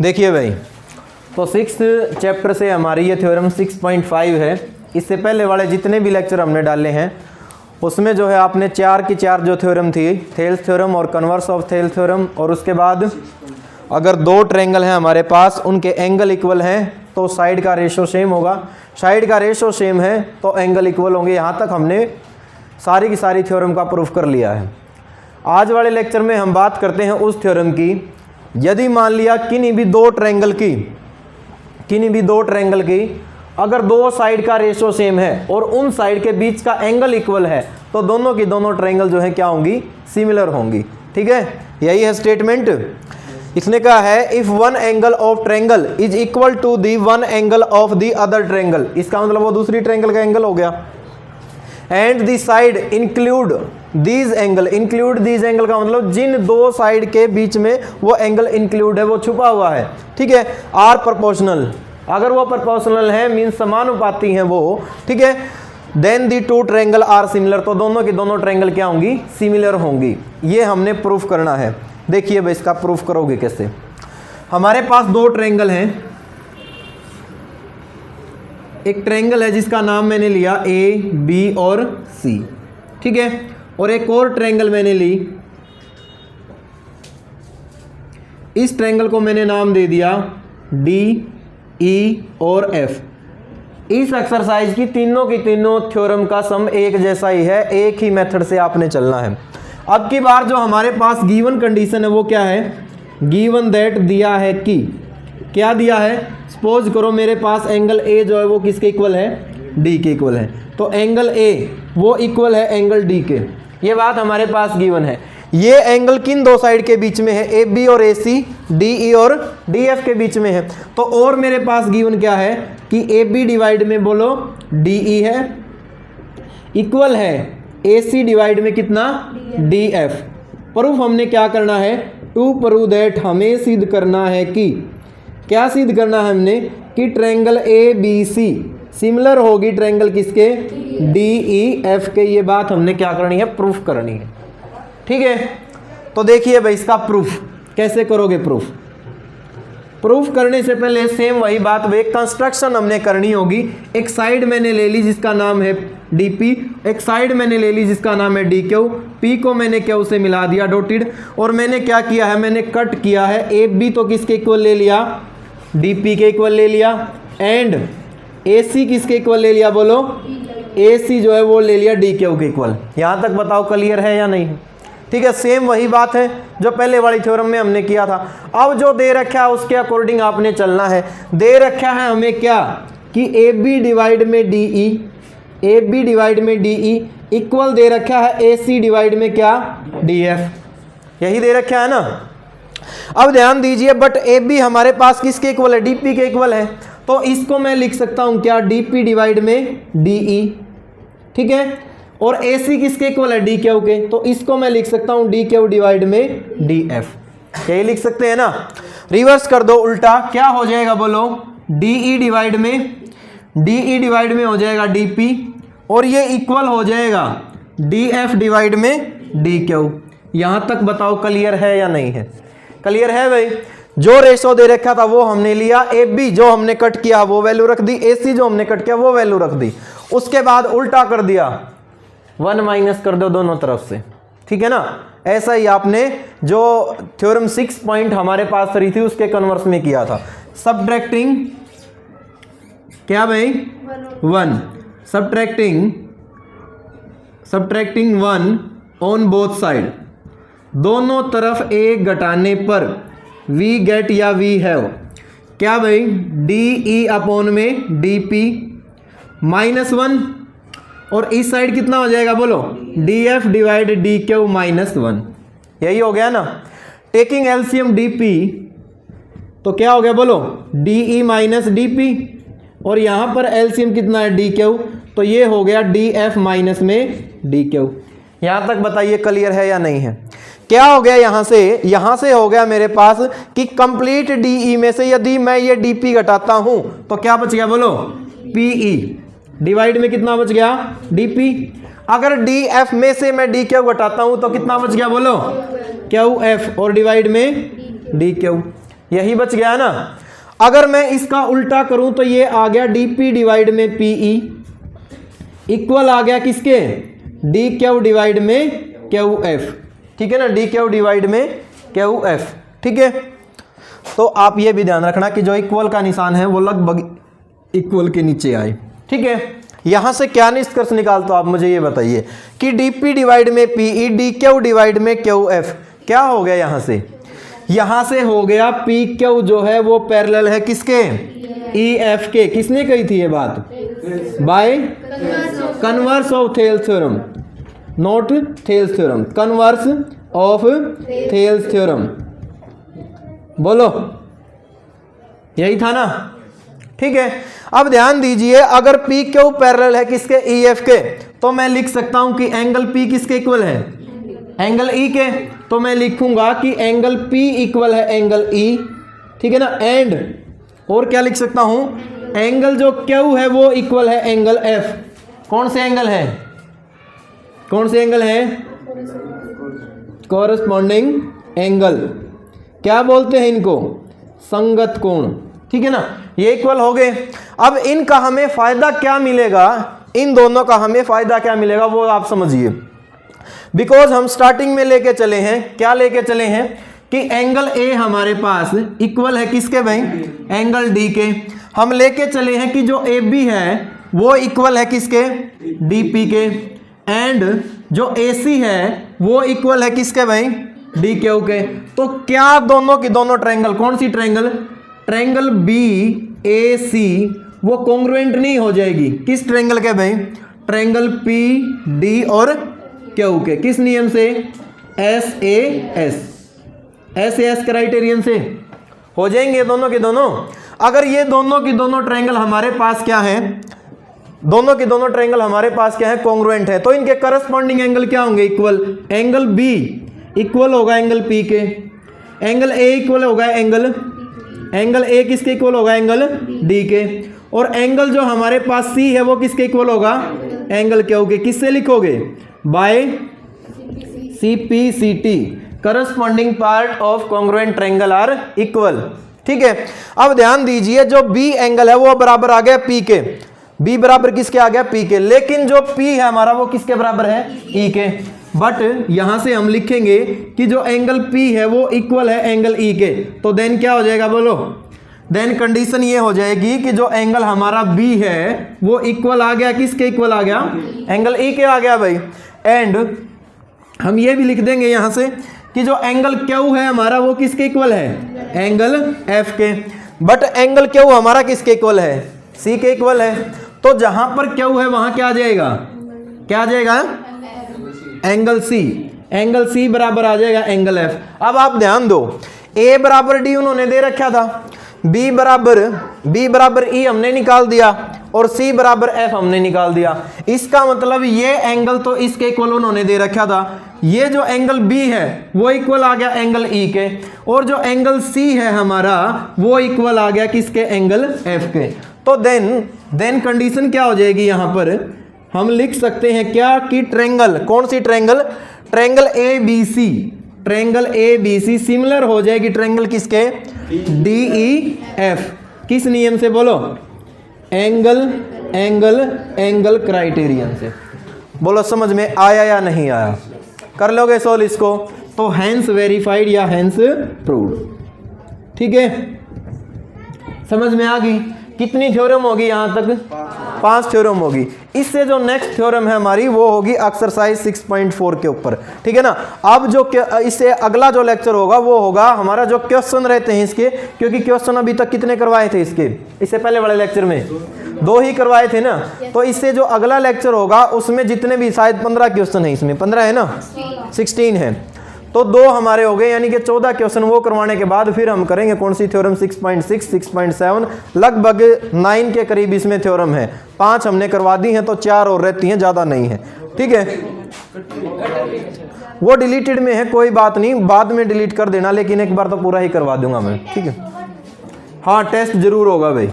देखिए भाई, तो 6th चैप्टर से हमारी ये थ्योरम 6.5 है। इससे पहले वाले जितने भी लेक्चर हमने डाले हैं उसमें जो है आपने 4 की 4 जो थ्योरम थी, थेल्स थ्योरम और कन्वर्स ऑफ थेल्स थ्योरम, और उसके बाद अगर दो ट्रायंगल हैं हमारे पास, उनके एंगल इक्वल हैं तो साइड का रेशो सेम होगा, साइड का रेशो सेम है तो एंगल इक्वल होंगे। यहाँ तक हमने सारी की सारी थ्योरम का प्रूफ कर लिया है। आज वाले लेक्चर में हम बात करते हैं उस थ्योरम की, यदि मान लिया किन्हीं भी दो ट्रायंगल की अगर दो साइड का रेशो सेम है और उन साइड के बीच का एंगल इक्वल है तो दोनों की दोनों ट्रायंगल जो है क्या होंगी, सिमिलर होंगी। ठीक है, यही है स्टेटमेंट। इसने कहा है if one angle of triangle is equal to the one angle of the other triangle, इसका मतलब वो दूसरी ट्रायंगल का एंगल हो गया। And the side include these angle, include these angle का मतलब जिन दो साइड के बीच में वो एंगल इंक्लूड है, वो छुपा हुआ है। ठीक है, आर प्रोपोर्शनल, अगर वो प्रोपोर्शनल है मीन्स समानुपाती हैं वो, ठीक है, then the two triangle are similar, तो दोनों की दोनों ट्रायंगल क्या होंगी, सिमिलर होंगी। ये हमने प्रूफ करना है। देखिए भाई, इसका प्रूफ करोगे कैसे। हमारे पास दो ट्रायंगल हैं, एक ट्रायंगल है जिसका नाम मैंने लिया ए बी और सी, ठीक है, और एक और ट्रायंगल मैंने ली, इस ट्रायंगल को मैंने नाम दे दिया डी ई और एफ। इस एक्सरसाइज की तीनों थ्योरम का सम एक जैसा ही है, एक ही मेथड से आपने चलना है। अब की बार जो हमारे पास गिवन कंडीशन है वो क्या है, गिवन दैट दिया है कि, क्या दिया है, सपोज करो मेरे पास एंगल ए जो है वो किसके इक्वल है, डी के इक्वल है, तो एंगल ए वो इक्वल है एंगल डी के, ये बात हमारे पास गिवन है। ये एंगल किन दो साइड के बीच में है, ए बी और ए सी, डी ई और डी एफ के बीच में है। तो और मेरे पास गिवन क्या है कि ए बी डिवाइड में बोलो डी ई है, इक्वल है ए सी डिवाइड में कितना, डी एफ। प्रूफ हमने क्या करना है, टू प्रूव दैट, हमें सिद्ध करना है कि, क्या सिद्ध करना है हमने, कि triangle A B C similar होगी ट्रायंगल किसके, डी ई एफ के। ये बात हमने क्या करनी है, प्रूफ करनी है। ठीक है, तो देखिए भाई इसका प्रूफ कैसे करोगे। प्रूफ करने से पहले सेम वही बात, वे कंस्ट्रक्शन हमने करनी होगी। एक साइड मैंने ले ली जिसका नाम है डीपी, एक साइड मैंने ले ली जिसका नाम है डी क्यू, पी को मैंने क्यू से मिला दिया डॉटेड, और मैंने क्या किया है, मैंने कट किया है। ए बी तो किसके इक्वल ले लिया, डीपी के इक्वल ले लिया, एंड ए सी किसके इक्वल ले लिया, बोलो ए सी जो है वो ले लिया डी क्यू के इक्वल। यहां तक बताओ क्लियर है या नहीं। ठीक है, सेम वही बात है जो पहले वाली थ्योरम में हमने किया था। अब जो दे रखा है उसके अकॉर्डिंग आपने चलना है। दे रखा है हमें क्या, कि ए बी डिवाइड में D E, A B divide में डी ई इक्वल दे रखा है ए सी डिवाइड में क्या, डी एफ, यही दे रखा है ना। अब ध्यान दीजिए, बट ए बी हमारे पास किसके इक्वल है, डी पी के इक्वल है, तो इसको मैं लिख सकता हूं क्या, डी पी डिवाइड में डी ई, ठीक है, और ए सी किसके इक्वल है, डी क्यू के, तो इसको मैं लिख सकता हूं डी क्यू डिवाइड में डी एफ, यही लिख सकते हैं ना। रिवर्स कर दो उल्टा, क्या हो जाएगा बोलो, डी ई डिवाइड में हो जाएगा डी पी, और ये इक्वल हो जाएगा डी एफ डिवाइड में डी क्यू। यहां तक बताओ क्लियर है या नहीं है। क्लियर है भाई। जो रेशो दे रखा था वो हमने लिया, ए बी जो हमने कट किया वो वैल्यू रख दी, ए सी जो हमने कट किया वो वैल्यू रख दी, उसके बाद उल्टा कर दिया, 1 माइनस कर दो दोनों तरफ से। ठीक है ना, ऐसा ही आपने जो थ्योरम 6 पॉइंट हमारे पास रही थी उसके कन्वर्स में किया था। सब्ट्रैक्टिंग क्या भाई, 1, सब्ट्रैक्टिंग 1 ऑन बोथ साइड, दोनों तरफ एक घटाने पर वी गेट या वी हैव क्या भाई, डी ई अपॉन में डी पी -1, और इस साइड कितना हो जाएगा बोलो, D F divide D Q -1, यही हो गया ना। टेकिंग एलसीएम डी पी तो क्या हो गया बोलो, D E minus D P, और यहां पर एलसीएम कितना है, डी क्यू, तो ये हो गया डी एफ माइनस में डी क्यू। यहां तक बताइए क्लियर है या नहीं है। क्या हो गया, यहां से हो गया मेरे पास कि कंप्लीट डीई में से यदि मैं ये डीपी घटाता हूं तो क्या बच गया बोलो, पीई डिवाइड में कितना बच गया, डीपी। अगर डी एफ में से मैं डी क्यू घटाता हूं तो कितना बच गया बोलो, क्यू एफ, और डिवाइड में डी क्यू। यही बच गया ना। अगर मैं इसका उल्टा करूं तो ये आ गया dp डिवाइड में pe इक्वल आ गया किसके, dq डिवाइड में qf, ठीक है ना, dq डिवाइड में qf, ठीक है। तो आप ये भी ध्यान रखना कि जो इक्वल का निशान है वो लगभग इक्वल के नीचे आए, ठीक है। यहां से क्या निष्कर्ष निकालते हो आप मुझे ये बताइए कि dp डिवाइड में pe dq डिवाइड में qf क्या हो गया, यहां से हो गया pq जो है वो पैरेलल है किसके, ef के। किसने कही थी ये बात, by converse of Thales theorem, not Thales theorem, converse of Thales theorem. बोलो यही था ना, ठीक है। अब ध्यान दीजिए अगर पी क्यू पैरेलल है किसके, ई एफ के, तो मैं लिख सकता हूं कि एंगल पी किसके इक्वल है, एंगल ई के। तो मैं लिखूंगा कि एंगल पी इक्वल है एंगल ई, ठीक है ना। एंड और क्या लिख सकता हूं, एंगल जो क्यू है वो इक्वल है एंगल एफ। कौन से एंगल है, कौन से एंगल है, कॉरस्पॉन्डिंग एंगल, क्या बोलते हैं इनको, संगत कोण, ठीक है ना। ये इक्वल हो गए। अब इनका हमें फायदा क्या मिलेगा, इन दोनों का हमें फायदा क्या मिलेगा वो आप समझिए। बिकॉज हम स्टार्टिंग में लेके चले हैं, क्या लेके चले हैं कि एंगल ए हमारे पास इक्वल है किसके भाई, एंगल डी के। हम लेके चले हैं कि जो ए बी है वो इक्वल है किसके, डी पी के। एंड जो ए सी है वो इक्वल है किसके भाई, डी क्यू के। तो क्या दोनों की दोनों ट्रायंगल, कौन सी ट्रायंगल, ट्रायंगल बी ए सी वो कॉन्ग्रुएंट नहीं हो जाएगी किस ट्रायंगल के भाई, ट्रायंगल पी डी और क्यू के। किस नियम से, एस ए एस क्राइटेरियन से हो जाएंगे दोनों के दोनों। अगर ये दोनों की दोनों ट्रायंगल हमारे पास क्या है, दोनों के दोनों ट्रायंगल हमारे पास क्या है, कॉन्ग्रुएंट है, तो इनके करस्पॉन्डिंग एंगल क्या होंगे, इक्वल। एंगल बी इक्वल होगा एंगल पी के, एंगल ए इक्वल होगा एंगल ए किसके इक्वल होगा, एंगल डी के। और एंगल जो हमारे पास सी है वो किसके इक्वल होगा, एंगल क्यू के। किससे लिखोगे, by C P C T, corresponding part of congruent triangle are equal, ठीक है। अब ध्यान दीजिए जो बी एंगल है वो बराबर आ गया पी के, बी बराबर किसके आ गया, पी के। लेकिन जो पी है हमारा वो किसके बराबर है, ई के। बट यहां से हम लिखेंगे कि जो एंगल P है वो इक्वल है एंगल E के। तो देन क्या हो जाएगा बोलो, देन कंडीशन ये हो जाएगी कि जो एंगल हमारा B है वो इक्वल आ गया किसके, इक्वल आ गया एंगल E के आ गया भाई। एंड हम ये भी लिख देंगे यहां से कि जो एंगल Q है हमारा वो किसके इक्वल है, एंगल F के। बट एंगल Q हमारा किसके इक्वल है, C के इक्वल है। तो जहां पर Q है वहां क्या आ जाएगा, क्या आ जाएगा, एंगल सी। एंगल सी बराबर आ जाएगा एंगल एफ। अब आप ध्यान दो, ए बराबर डी उन्होंने दे रखा था, बी बराबर ई हमने निकाल दिया और सी बराबर एफ हमने निकाल दिया। इसका मतलब ये एंगल तो इसके इक्वल उन्होंने दे रखा था, ये जो एंगल बी है वो इक्वल आ गया एंगल ई के, और जो एंगल सी है हमारा वो इक्वल आ गया किसके, एंगल एफ के। तो देन कंडीशन क्या हो जाएगी, यहां पर हम लिख सकते हैं क्या कि ट्रायंगल, कौन सी triangle, triangle A B C, triangle A B C similar हो जाएगी ट्रायंगल किसके, डी ई एफ। किस नियम से बोलो, एंगल क्राइटेरियन से। बोलो समझ में आया या नहीं आया, कर लोगे सोल्व इसको, तो हैंस वेरीफाइड या हैंस प्रूव्ड, ठीक है। समझ में आ गई, कितनी थ्योरम होगी यहां तक, 5 थ्योरम होगी। इससे जो नेक्स्ट थ्योरम है हमारी वो होगी एक्सरसाइज 6.4 के ऊपर, ठीक है ना। अब जो इससे अगला जो लेक्चर होगा वो होगा हमारा जो क्वेश्चन रहते हैं इसके, क्योंकि क्वेश्चन अभी तक कितने करवाए थे इससे पहले वाले लेक्चर में 2 ही करवाए थे ना। तो इससे जो अगला लेक्चर होगा उसमें जितने भी शायद 15 क्वेश्चन है, इसमें 15 है ना, 16 है, तो 2 हमारे हो गए, यानी कि 14 क्वेश्चन वो करवाने के बाद फिर हम करेंगे कौन सी थ्योरम, 6.6, 6.7, लगभग 9 के करीब इसमें थ्योरम है। 5 हमने करवा दी हैं तो 4 और रहती हैं, ज़्यादा नहीं है, ठीक है। वो डिलीटेड में है, कोई बात नहीं, बाद में डिलीट कर देना, लेकिन एक बार तो पूरा ही करवा दूंगा मैं, ठीक है। हाँ टेस्ट जरूर होगा भाई।